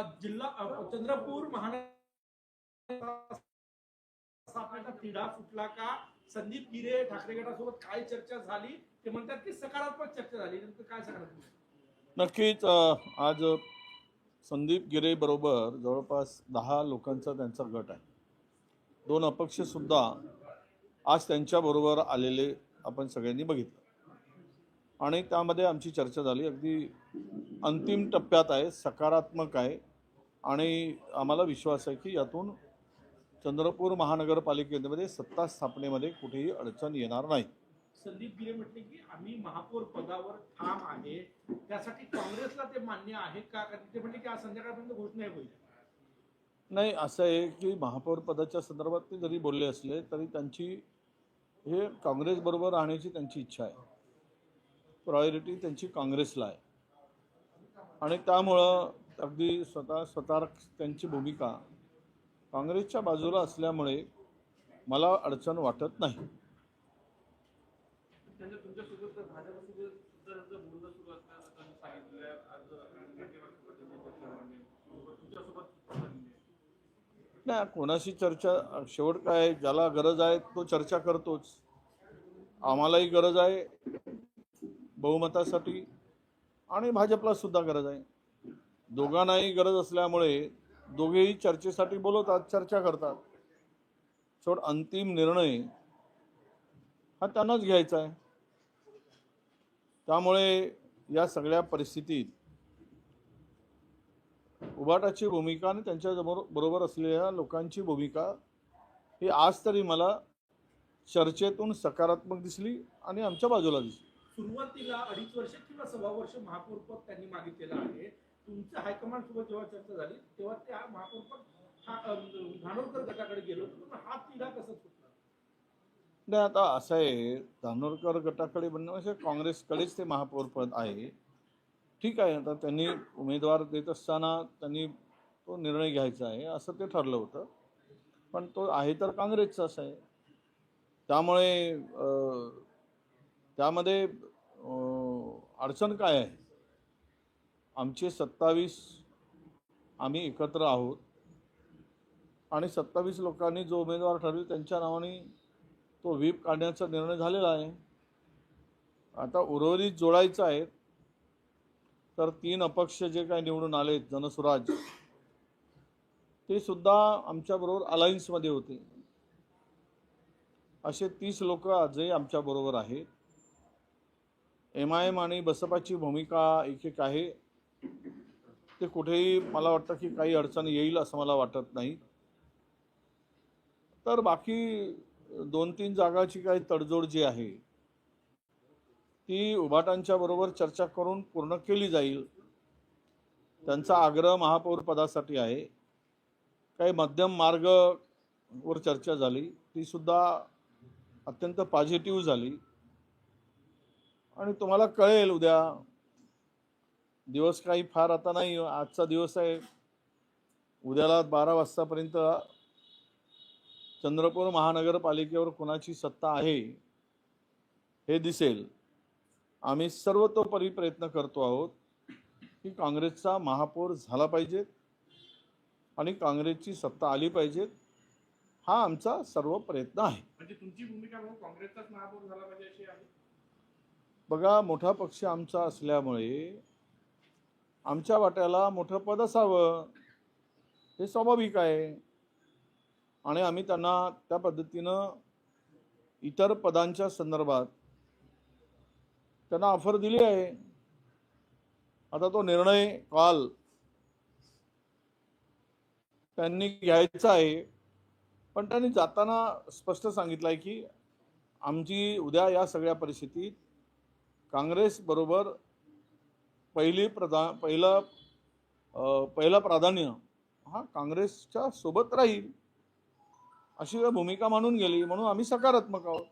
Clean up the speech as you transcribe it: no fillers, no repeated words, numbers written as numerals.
चंद्रपूर महानगर स्थापनेचा तिढा सुटला का? संदीप गिरे ठाकरे गटासोबत काय चर्चा झाली? ते म्हणतात की सकारात्मक चर्चा झाली. नेमकं काय सकारात्मक? नक्कीच आज संदीप गिरे बरोबर जवळपास 10 लोकांचा त्यांचा गट आहे. 2 अपक्ष सुद्धा आज त्यांच्याबरोबर आलेले आपण सगळ्यांनी बघितलं आणि त्यामध्ये आमची चर्चा झाली. अगदी अंतिम टप्प्यात आहे, सकारात्मक आहे आणि आम्हाला विश्वास आहे की यातून चंद्रपूर महानगरपालिकेमध्ये सत्ता स्थापनेमध्ये कुठेही अडचण येणार नाही. संदीप गिरे म्हटले की आम्ही महापौर पदावर ठाम आहे, त्यासाठी काँग्रेसला ते मान्य आहे का? ते म्हटले की आज संध्याकाळपर्यंत घोषणा होईल. नाही, असं आहे की महापौर पदाच्या संदर्भात ते जरी बोलले असले तरी त्यांची हे काँग्रेसबरोबर राहण्याची त्यांची इच्छा आहे. प्रायोरिटी त्यांची काँग्रेसला आहे आणि त्यामुळं अगदी स्वतः त्यांची भूमिका काँग्रेसच्या बाजूला असल्यामुळे मला अडचण वाटत नाही. नाही, कोणाशी चर्चा, शेवट काय, ज्याला गरज आहे तो चर्चा करतोच. आम्हालाही गरज आहे बहुमतासाठी आणि भाजपला सुद्धा गरज आहे. दोघांनाही गरज असल्यामुळे दोघेही चर्चेसाठी बोलवतात, चर्चा करतात. शेवट अंतिम निर्णय हा त्यांनाच घ्यायचा आहे. त्यामुळे या सगळ्या परिस्थितीत उबाटाची भूमिका आणि त्यांच्या बरोबर असलेल्या लोकांची भूमिका ही आज तरी मला चर्चेतून सकारात्मक दिसली आणि आमच्या बाजूला दिसली. सुरुवातीला 2.5 वर्ष किंवा 1.25 वर्ष महापौर पद त्यांनी मागितलेलं आहे. तुमचं हायकमांड सोबत जेव्हा चर्चा झाली तेव्हा त्या महापौर पद धानोरकर गटाकडे गेलो, हा तिढा कसा सुटला? नाही, आता असं आहे, धानोरकर गटाकडे म्हणजे काँग्रेसकडेच ते महापौर पद आहे. ठीक आहे, आता त्यांनी उमेदवार देत असताना त्यांनी तो निर्णय घ्यायचा आहे असं ते ठरलं होतं, पण तो आहे तर काँग्रेसचाच आहे. त्यामुळे त्यामध्ये अडचण काय आहे? आमचे 27 आम्ही एकत्र आहोत आणि 27 लोकांनी जो उमेदवार ठरवेल त्यांच्या नावाने तो व्हीप काढण्याचा निर्णय झालेला आहे. आता उर्वरित जोडायचं आहे तर 3 अपक्ष जे काही निवडून आले जनसुराज ते सुद्धा आमच्याबरोबर अलायन्समध्ये होते. असे 30 लोक आजही आमच्याबरोबर आहेत. MIM आणि बसपाची भूमिका एक आहे, ते कुठेही मला वाटतं की काही अडचण येईल असं मला वाटत नाही. तर बाकी 2-3 जागाची काही तडजोड जी आहे ती उभाटांच्या बरोबर चर्चा करून पूर्ण केली जाईल. त्यांचा आग्रह महापौर पदासाठी आहे. काही मध्यम मार्गवर चर्चा झाली, ती सुद्धा अत्यंत पॉझिटिव्ह झाली आणि तुम्हाला कळेल उद्या. दिवस काही फार आता नाही, आजचा दिवस आहे. उद्याला 12 वाजतापर्यंत चंद्रपूर महानगरपालिकेवर कोणाची सत्ता आहे हे दिसेल. आम्ही सर्वतोपरी प्रयत्न करतो आहोत की काँग्रेसचा महापौर झाला पाहिजे आणि काँग्रेसची सत्ता आली पाहिजे. हा आमचा सर्व प्रयत्न आहे. म्हणजे तुमची भूमिका काँग्रेसचाच महापौर झाला पाहिजे अशी आहे? बघा, मोठा पक्ष आमचा असल्यामुळे आमच्या वाट्याला मोठं पद असावं हे स्वाभाविक आहे आणि आम्ही त्यांना त्या पद्धतीनं इतर पदांच्या संदर्भात त्यांना ऑफर दिली आहे. आता तो निर्णय काल त्यांनी घ्यायचा आहे, पण त्यांनी जाताना स्पष्ट सांगितलं आहे की आमची उद्या या सगळ्या परिस्थितीत काँग्रेस बरोबर पहिलं प्राधान्य हा काँग्रेसच्या सोबत राहील अशी भूमिका मानून गेली, म्हणून आम्ही सकारात्मक आहोत.